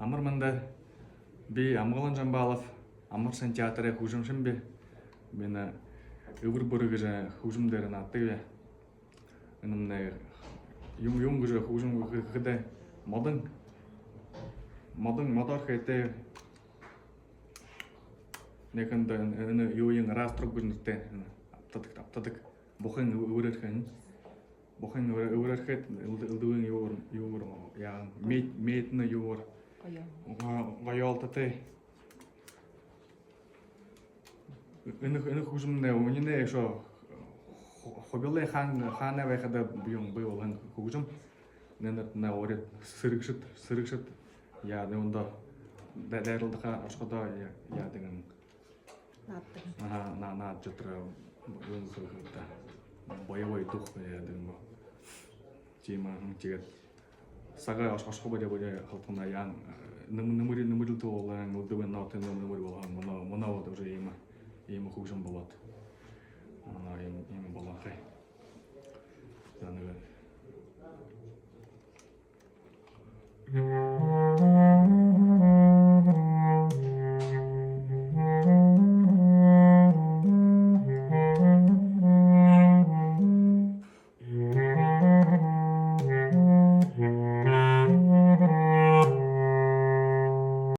Амар манда би Амгалан Жамбалов амар сайн театрын хөгжимчин би. Мен өвөр бүрээр хөгжмөөр нааддаг. Энэ юм гэж хөгжим гэхэд модон модор хэдэ нэгэнд энэ юу юм растрог гэнэтэй аптадаг бухын өөрөөрхөн элдвэн юу яа мэднэ юу гоёолттой энэ хөгжмөөр үнэнээ шо хобилээ хаана байхад юм бий хөгжим нэнэт на оред сэрэгшэд яа нэвэндэ дайралдахаа орсходоо яа дэгэн наад жотро юм сөрхөдө боёвой дух яа дэгэн чима чигэт сага осхосхоо бодё халтна яан нэмэрэл тоолан өдөвэн нот нэмэр болон моноо уже ийм хөгжим болоод